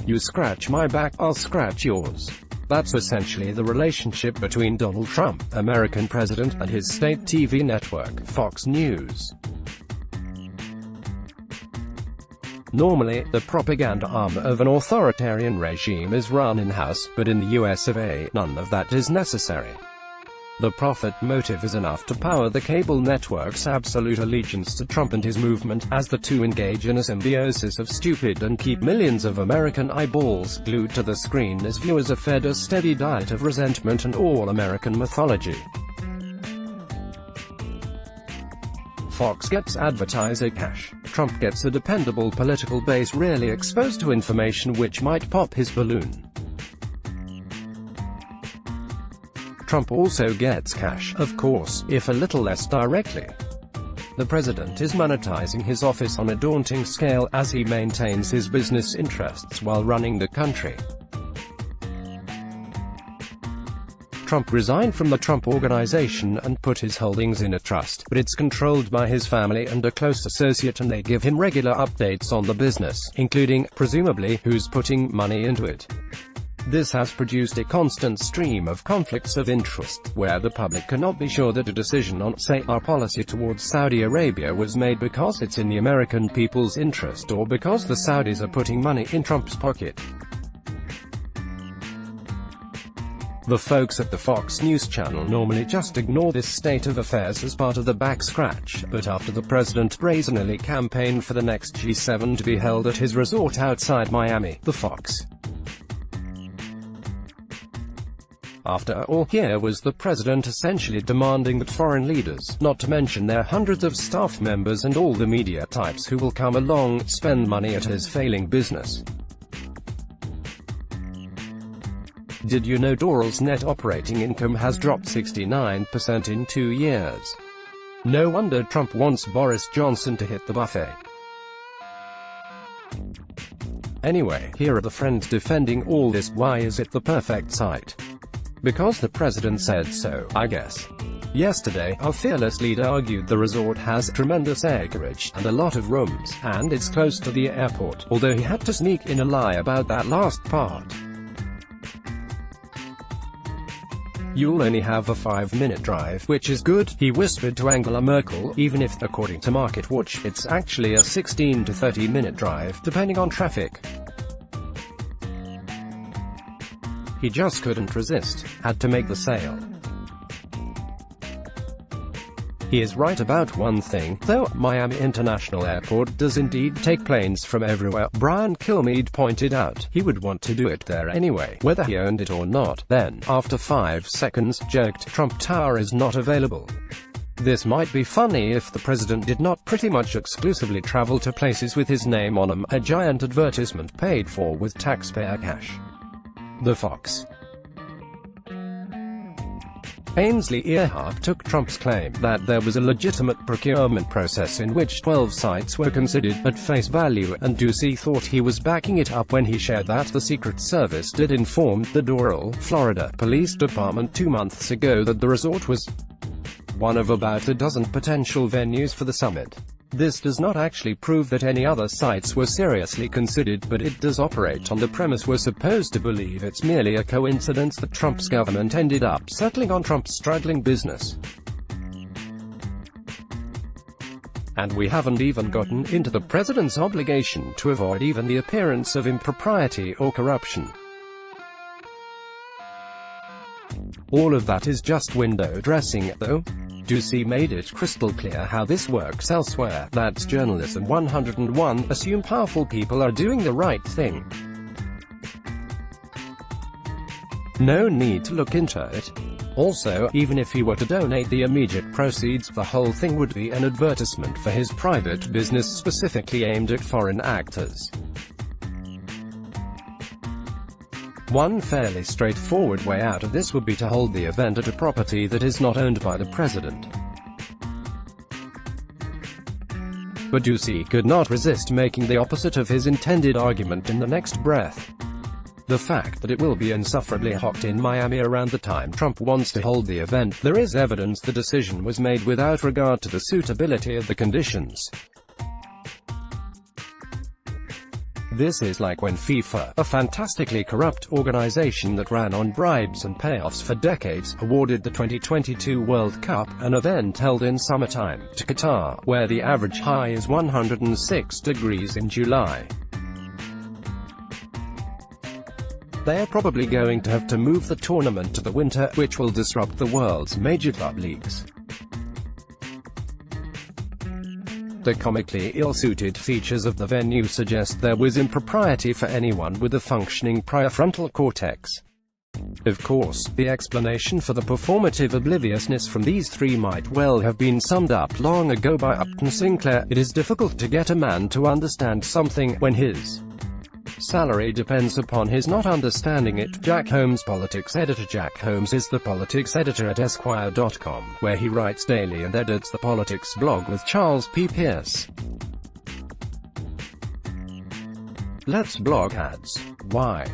You scratch my back, I'll scratch yours. That's essentially the relationship between Donald Trump, American president, and his state TV network, Fox News. Normally, the propaganda arm of an authoritarian regime is run in-house, but in the US of A, none of that is necessary. The profit motive is enough to power the cable network's absolute allegiance to Trump and his movement, as the two engage in a symbiosis of stupid and keep millions of American eyeballs glued to the screen as viewers are fed a steady diet of resentment and all-American mythology. Fox gets advertiser cash. Trump gets a dependable political base rarely exposed to information which might pop his balloon. Trump also gets cash, of course, if a little less directly. The president is monetizing his office on a daunting scale, as he maintains his business interests while running the country. Trump resigned from the Trump Organization and put his holdings in a trust, but it's controlled by his family and a close associate, and they give him regular updates on the business, including, presumably, who's putting money into it. This has produced a constant stream of conflicts of interest, where the public cannot be sure that a decision on, say, our policy towards Saudi Arabia was made because it's in the American people's interest or because the Saudis are putting money in Trump's pocket. The folks at the Fox News channel normally just ignore this state of affairs as part of the backscratch, but after the president brazenly campaigned for the next G7 to be held at his resort outside Miami, the Fox. After all, here was the president essentially demanding that foreign leaders, not to mention their hundreds of staff members and all the media types who will come along, spend money at his failing business. Did you know Doral's net operating income has dropped 69% in 2 years? No wonder Trump wants Boris Johnson to hit the buffet. Anyway, here are the friends defending all this. Why is it the perfect site? Because the president said so, I guess. Yesterday, our fearless leader argued the resort has tremendous acreage and a lot of rooms, and it's close to the airport, although he had to sneak in a lie about that last part. You'll only have a 5-minute drive, which is good, he whispered to Angela Merkel, even if, according to MarketWatch, it's actually a 16 to 30-minute drive, depending on traffic. He just couldn't resist, had to make the sale. He is right about one thing, though. Miami International Airport does indeed take planes from everywhere. Brian Kilmeade pointed out, he would want to do it there anyway, whether he owned it or not. Then, after 5 seconds, jerked, Trump Tower is not available. This might be funny if the president did not pretty much exclusively travel to places with his name on them, a giant advertisement paid for with taxpayer cash. The Fox. Ainsley Earhart took Trump's claim that there was a legitimate procurement process in which 12 sites were considered at face value, and Ducey thought he was backing it up when he shared that the Secret Service did inform the Doral, Florida, Police Department 2 months ago that the resort was one of about a dozen potential venues for the summit. This does not actually prove that any other sites were seriously considered, but it does operate on the premise we're supposed to believe it's merely a coincidence that Trump's government ended up settling on Trump's struggling business. And we haven't even gotten into the president's obligation to avoid even the appearance of impropriety or corruption. All of that is just window dressing, though. Ducey made it crystal clear how this works elsewhere. That's journalism 101. Assume powerful people are doing the right thing. No need to look into it. Also, even if he were to donate the immediate proceeds, the whole thing would be an advertisement for his private business specifically aimed at foreign actors. One fairly straightforward way out of this would be to hold the event at a property that is not owned by the president. But Ducey could not resist making the opposite of his intended argument in the next breath. The fact that it will be insufferably hot in Miami around the time Trump wants to hold the event, there is evidence the decision was made without regard to the suitability of the conditions. This is like when FIFA, a fantastically corrupt organization that ran on bribes and payoffs for decades, awarded the 2022 World Cup, an event held in summertime, to Qatar, where the average high is 106 degrees in July. They're probably going to have to move the tournament to the winter, which will disrupt the world's major club leagues. The comically ill-suited features of the venue suggest there was impropriety for anyone with a functioning prefrontal cortex. Of course, the explanation for the performative obliviousness from these three might well have been summed up long ago by Upton Sinclair: it is difficult to get a man to understand something, when his salary depends upon his not understanding it. Jack Holmes, politics editor. Jack Holmes is the politics editor at Esquire.com, where he writes daily and edits the politics blog with Charles P. Pierce. Let's blog ads. Why?